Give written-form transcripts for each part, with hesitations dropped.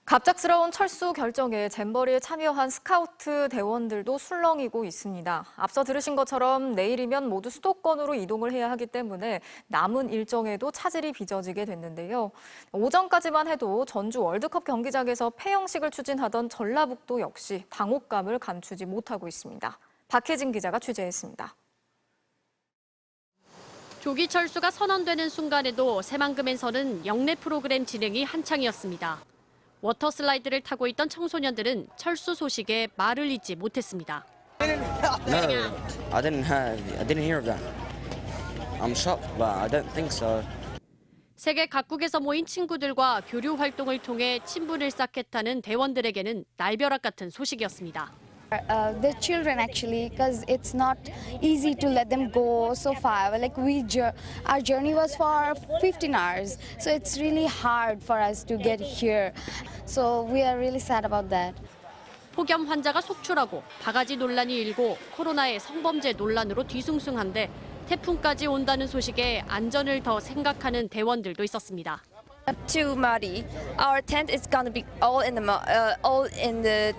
갑작스러운 철수 결정에 잼버리에 참여한 스카우트 대원들도 술렁이고 있습니다. 앞서 들으신 것처럼 내일이면 모두 수도권으로 이동을 해야 하기 때문에 남은 일정에도 차질이 빚어지게 됐는데요. 오전까지만 해도 전주 월드컵 경기장에서 폐영식을 추진하던 전라북도 역시 당혹감을 감추지 못하고 있습니다. 박혜진 기자가 취재했습니다. 조기 철수가 선언되는 순간에도 새만금에서는 영내 프로그램 진행이 한창이었습니다. 워터슬라이드를 타고 있던 청소년들은 철수 소식에 말을 잇지 못했습니다. No, I didn't hear of that. I'm shocked, but I don't think so. 세계 각국에서 모인 친구들과 교류 활동을 통해 친분을 쌓겠다는 대원들에게는 날벼락 같은 소식이었습니다. The children actually, because it's not easy to let them go so far. Like our journey was for 15 hours, so it's really hard for us to get here. So we are really sad about that. 폭염 환자가 속출하고 바가지 논란이 일고 코로나의 성범죄 논란으로 뒤숭숭한데 태풍까지 온다는 소식에 안전을 더 생각하는 대원들도 있었습니다. Too muddy. Our tent is gonna be all in the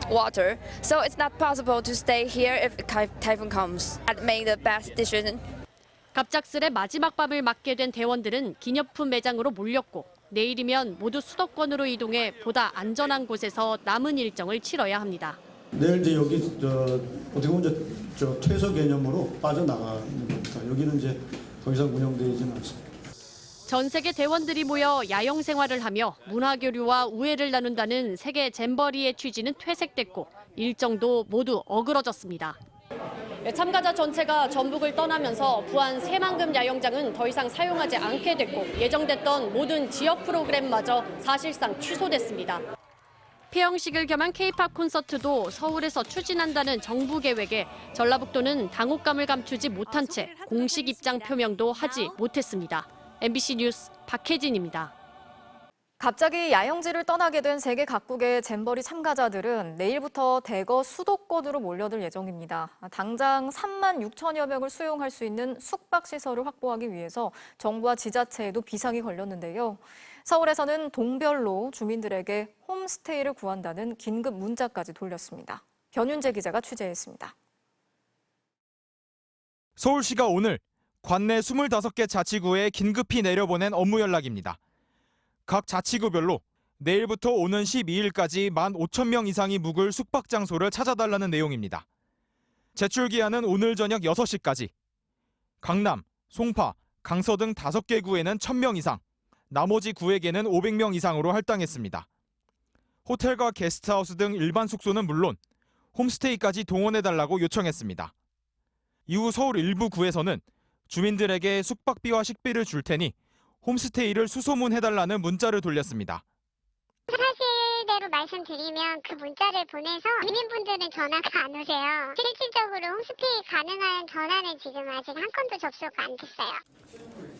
water, so it's not possible to stay here if a typhoon comes. I made the best decision. 갑작스레 마지막 밤을 맞게 된 대원들은 기념품 매장으로 몰렸고 내일이면 모두 수도권으로 이동해 보다 안전한 곳에서 남은 일정을 치러야 합니다. 내일 이제 여기 어떻게 보면 저 퇴소 개념으로 빠져나가는 겁니다. 여기는 이제 더 이상 운영되지는 않습니다. 전 세계 대원들이 모여 야영 생활을 하며 문화교류와 우애를 나눈다는 세계 잼버리의 취지는 퇴색됐고 일정도 모두 어그러졌습니다. 참가자 전체가 전북을 떠나면서 부안 새만금 야영장은 더 이상 사용하지 않게 됐고 예정됐던 모든 지역 프로그램마저 사실상 취소됐습니다. 폐영식을 겸한 K-팝 콘서트도 서울에서 추진한다는 정부 계획에 전라북도는 당혹감을 감추지 못한 채 공식 입장 표명도 하지 못했습니다. MBC 뉴스 박혜진입니다. 갑자기 야영지를 떠나게 된 세계 각국의 잼버리 참가자들은 내일부터 대거 수도권으로 몰려들 예정입니다. 당장 3만 6천여 명을 수용할 수 있는 숙박시설을 확보하기 위해서 정부와 지자체에도 비상이 걸렸는데요. 서울에서는 동별로 주민들에게 홈스테이를 구한다는 긴급 문자까지 돌렸습니다. 변윤재 기자가 취재했습니다. 서울시가 오늘 관내 25개 자치구에 긴급히 내려보낸 업무 연락입니다. 각 자치구별로 내일부터 오는 12일까지 15,000명 이상이 묵을 숙박 장소를 찾아달라는 내용입니다. 제출 기한은 오늘 저녁 6시까지. 강남, 송파, 강서 등 5개 구에는 1,000명 이상, 나머지 구에게는 500명 이상으로 할당했습니다. 호텔과 게스트하우스 등 일반 숙소는 물론 홈스테이까지 동원해달라고 요청했습니다. 이후 서울 일부 구에서는 주민들에게 숙박비와 식비를 줄 테니 홈스테이를 수소문해달라는 문자를 돌렸습니다. 사실대로 말씀드리면 그 문자를 보내서 주민분들은 전화가 안 오세요. 실질적으로 홈스테이 가능한 전화는 지금 아직 한 건도 접수가 안 됐어요.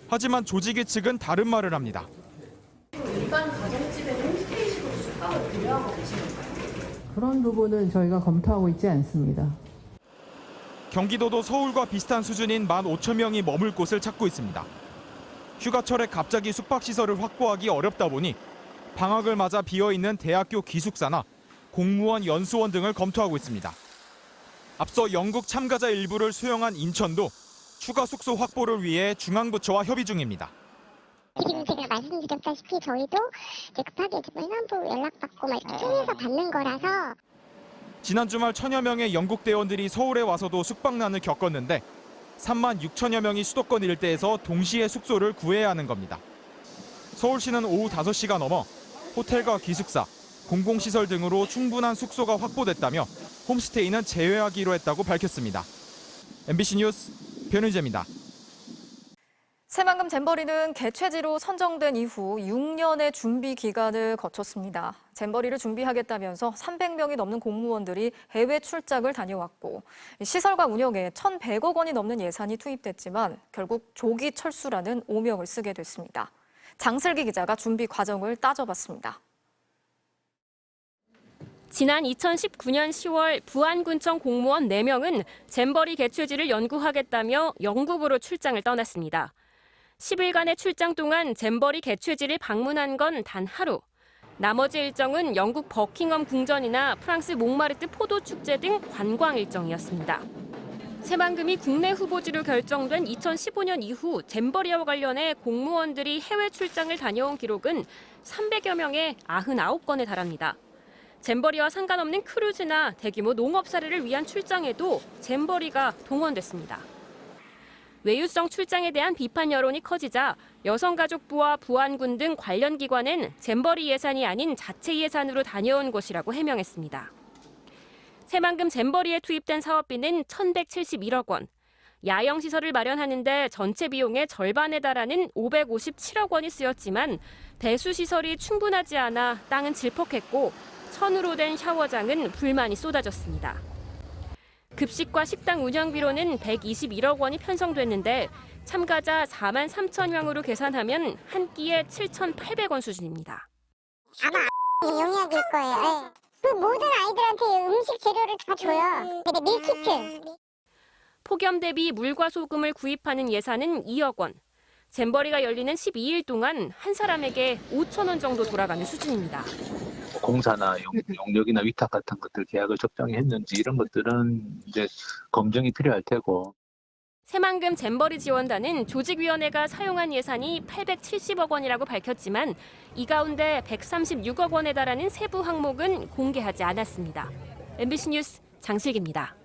하지만 조직위 측은 다른 말을 합니다. 일반 가정집에 홈스테이식으로 숙박을 고려하고 계시는가요? 그런 부분은 저희가 검토하고 있지 않습니다. 경기도도 서울과 비슷한 수준인 15,000명이 머물 곳을 찾고 있습니다. 휴가철에 갑자기 숙박시설을 확보하기 어렵다 보니 방학을 맞아 비어있는 대학교 기숙사나 공무원 연수원 등을 검토하고 있습니다. 앞서 영국 참가자 일부를 수용한 인천도 추가 숙소 확보를 위해 중앙부처와 협의 중입니다. 지금 제가 말씀드렸다시피 저희도 이제 급하게 행안부 연락받고 막 이렇게 통해서 받는 거라서 지난 주말 1,000여 명의 영국 대원들이 서울에 와서도 숙박난을 겪었는데 3만 6천여 명이 수도권 일대에서 동시에 숙소를 구해야 하는 겁니다. 서울시는 오후 5시가 넘어 호텔과 기숙사, 공공시설 등으로 충분한 숙소가 확보됐다며 홈스테이는 제외하기로 했다고 밝혔습니다. MBC 뉴스 변윤재입니다. 새만금 잼버리는 개최지로 선정된 이후 6년의 준비 기간을 거쳤습니다. 잼버리를 준비하겠다면서 300명이 넘는 공무원들이 해외 출장을 다녀왔고 시설과 운영에 1,100억 원이 넘는 예산이 투입됐지만 결국 조기 철수라는 오명을 쓰게 됐습니다. 장슬기 기자가 준비 과정을 따져봤습니다. 지난 2019년 10월 부안군청 공무원 4명은 잼버리 개최지를 연구하겠다며 영국으로 출장을 떠났습니다. 10일간의 출장 동안 잼버리 개최지를 방문한 건 단 하루. 나머지 일정은 영국 버킹엄 궁전이나 프랑스 몽마르트 포도 축제 등 관광 일정이었습니다. 새만금이 국내 후보지로 결정된 2015년 이후 잼버리와 관련해 공무원들이 해외 출장을 다녀온 기록은 300여 명에 99건에 달합니다. 잼버리와 상관없는 크루즈나 대규모 농업 사례를 위한 출장에도 잼버리가 동원됐습니다. 외유성 출장에 대한 비판 여론이 커지자 여성가족부와 부안군 등 관련 기관은 잼버리 예산이 아닌 자체 예산으로 다녀온 것이라고 해명했습니다. 새만금 잼버리에 투입된 사업비는 1,171억 원, 야영시설을 마련하는데 전체 비용의 절반에 달하는 557억 원이 쓰였지만 배수시설이 충분하지 않아 땅은 질퍽했고 천으로 된 샤워장은 불만이 쏟아졌습니다. 급식과 식당 운영비로는 121억 원이 편성됐는데 참가자 4만 3천 명으로 계산하면 한 끼에 7,800원 수준입니다. 아마 영향일 거예요. 그 모든 아이들한테 음식 재료를 다 줘요. 근데 밀키트. 폭염 대비 물과 소금을 구입하는 예산은 2억 원. 잼버리가 열리는 12일 동안 한 사람에게 5천 원 정도 돌아가는 수준입니다. 공사나 용역이나 위탁 같은 것들 계약을 적정히 했는지 이런 것들은 이제 검증이 필요할 테고. 새만금 잼버리 지원단은 조직위원회가 사용한 예산이 870억 원이라고 밝혔지만 이 가운데 136억 원에 달하는 세부 항목은 공개하지 않았습니다. MBC 뉴스 장슬기입니다.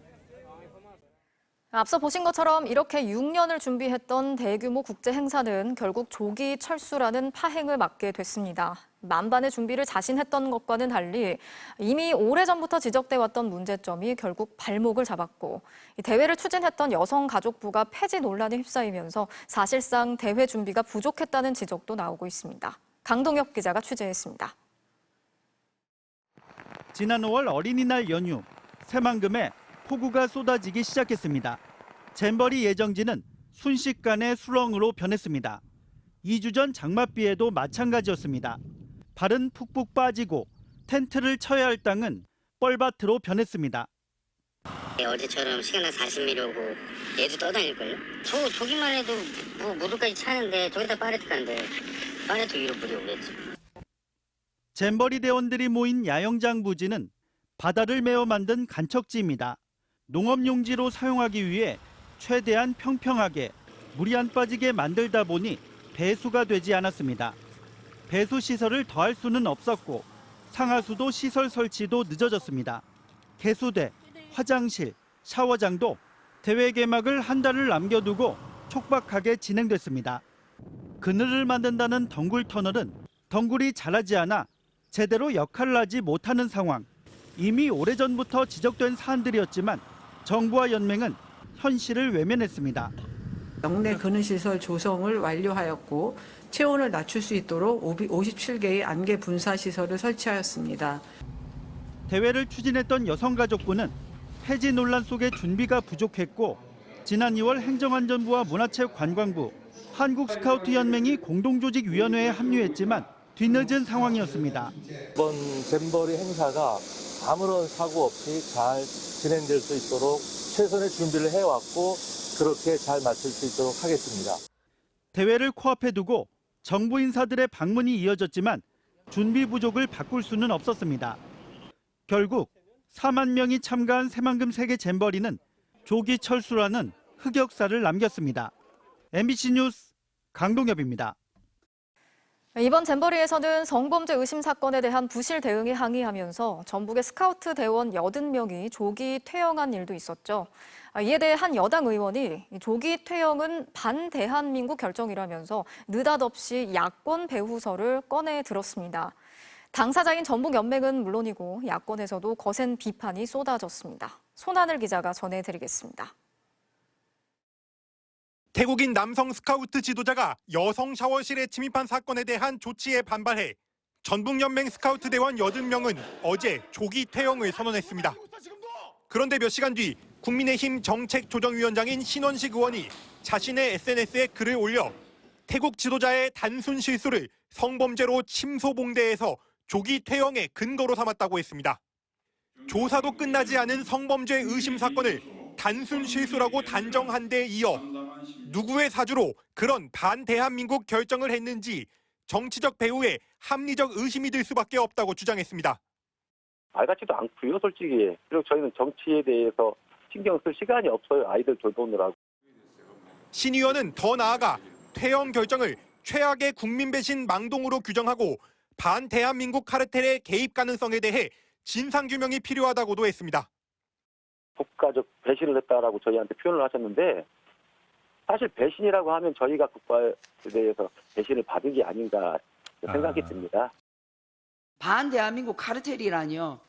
앞서 보신 것처럼 이렇게 6년을 준비했던 대규모 국제 행사는 결국 조기 철수라는 파행을 맞게 됐습니다. 만반의 준비를 자신했던 것과는 달리 이미 오래전부터 지적돼 왔던 문제점이 결국 발목을 잡았고 대회를 추진했던 여성가족부가 폐지 논란에 휩싸이면서 사실상 대회 준비가 부족했다는 지적도 나오고 있습니다. 강동혁 기자가 취재했습니다. 지난 5월 어린이날 연휴, 새만금에 폭우가 쏟아지기 시작했습니다. 잼버리 예정지는 순식간에 수렁으로 변했습니다. 2주 전 장맛비에도 마찬가지였습니다. 발은 푹푹 빠지고 텐트를 쳐야 할 땅은 뻘밭으로 변했습니다. 어제처럼 시간당 40mm 오고 얘도 떠다닐걸요? 저기만 해도 뭐 모두까지 차는데 저기다 빠레트 가는데 빠레트 위로 물이 오겠지. 잼버리 대원들이 모인 야영장 부지는 바다를 메워 만든 간척지입니다. 농업용지로 사용하기 위해 최대한 평평하게 물이 안 빠지게 만들다 보니 배수가 되지 않았습니다. 배수 시설을 더할 수는 없었고 상하수도 시설 설치도 늦어졌습니다. 개수대, 화장실, 샤워장도 대회 개막을 한 달을 남겨두고 촉박하게 진행됐습니다. 그늘을 만든다는 덩굴 터널은 덩굴이 자라지 않아 제대로 역할을 하지 못하는 상황. 이미 오래전부터 지적된 사안들이었지만 정부와 연맹은 현실을 외면했습니다. 영내 근은시설 조성을 완료하였고 체온을 낮출 수 있도록 57개의 안개 분사시설을 설치하였습니다. 대회를 추진했던 여성가족부는 폐지 논란 속에 준비가 부족했고 지난 2월 행정안전부와 문화체육관광부, 한국스카우트연맹이 공동조직위원회에 합류했지만 뒤늦은 상황이었습니다. 이번 잼버리 행사가 아무런 사고 없이 잘 진행될 수 있도록 최선의 준비를 해왔고 그렇게 잘 마칠 수 있도록 하겠습니다. 대회를 코앞에 두고 정부 인사들의 방문이 이어졌지만 준비 부족을 바꿀 수는 없었습니다. 결국 4만 명이 참가한 새만금 세계 잼버리는 조기 철수라는 흑역사를 남겼습니다. MBC 뉴스 강동엽입니다. 이번 잼버리에서는 성범죄 의심 사건에 대한 부실 대응에 항의하면서 전북의 스카우트 대원 80명이 조기 퇴영한 일도 있었죠. 이에 대해 한 여당 의원이 조기 퇴영은 반대한민국 결정이라면서 느닷없이 야권 배후설을 꺼내 들었습니다. 당사자인 전북연맹은 물론이고 야권에서도 거센 비판이 쏟아졌습니다. 손하늘 기자가 전해드리겠습니다. 태국인 남성 스카우트 지도자가 여성 샤워실에 침입한 사건에 대한 조치에 반발해 전북연맹 스카우트 대원 80명은 어제 조기 퇴영을 선언했습니다. 그런데 몇 시간 뒤 국민의힘 정책조정위원장인 신원식 의원이 자신의 SNS에 글을 올려 태국 지도자의 단순 실수를 성범죄로 침소봉대해서 조기 퇴영의 근거로 삼았다고 했습니다. 조사도 끝나지 않은 성범죄 의심 사건을 단순 실수라고 단정한 데 이어 누구의 사주로 그런 반대한민국 결정을 했는지 정치적 배후에 합리적 의심이 들 수밖에 없다고 주장했습니다. 말 같지도 않고요, 솔직히. 그리고 저희는 정치에 대해서 신경 쓸 시간이 없어요. 아이들 돌보느라고. 신 의원은 더 나아가 퇴영 결정을 최악의 국민 배신 망동으로 규정하고 반대한민국 카르텔의 개입 가능성에 대해 진상규명이 필요하다고도 했습니다. 국가적 배신을 했다라고 저희한테 표현을 하셨는데 사실 배신이라고 하면 저희가 국가에 대해서 배신을 받은 게 아닌가 생각이 듭니다. 반대한민국 카르텔이라뇨.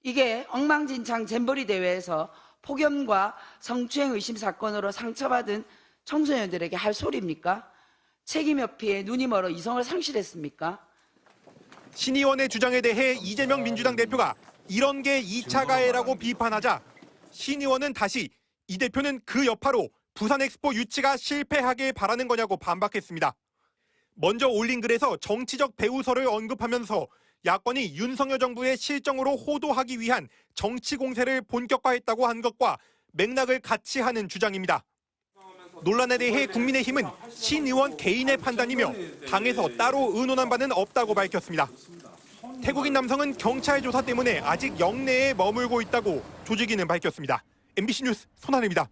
이게 엉망진창 잼버리 대회에서 폭염과 성추행 의심 사건으로 상처받은 청소년들에게 할 소리입니까? 책임 회피에 눈이 멀어 이성을 상실했습니까? 신 의원의 주장에 대해 이재명 민주당 대표가 이런 게 2차 가해라고 비판하자 신 의원은 다시 이 대표는 그 여파로 부산 엑스포 유치가 실패하길 바라는 거냐고 반박했습니다. 먼저 올린 글에서 정치적 배후설을 언급하면서 야권이 윤석열 정부의 실정으로 호도하기 위한 정치 공세를 본격화했다고 한 것과 맥락을 같이 하는 주장입니다. 논란에 대해 국민의힘은 신 의원 개인의 판단이며 당에서 따로 의논한 바는 없다고 밝혔습니다. 태국인 남성은 경찰 조사 때문에 아직 영내에 머물고 있다고 조직위는 밝혔습니다. MBC 뉴스 손한혜입니다.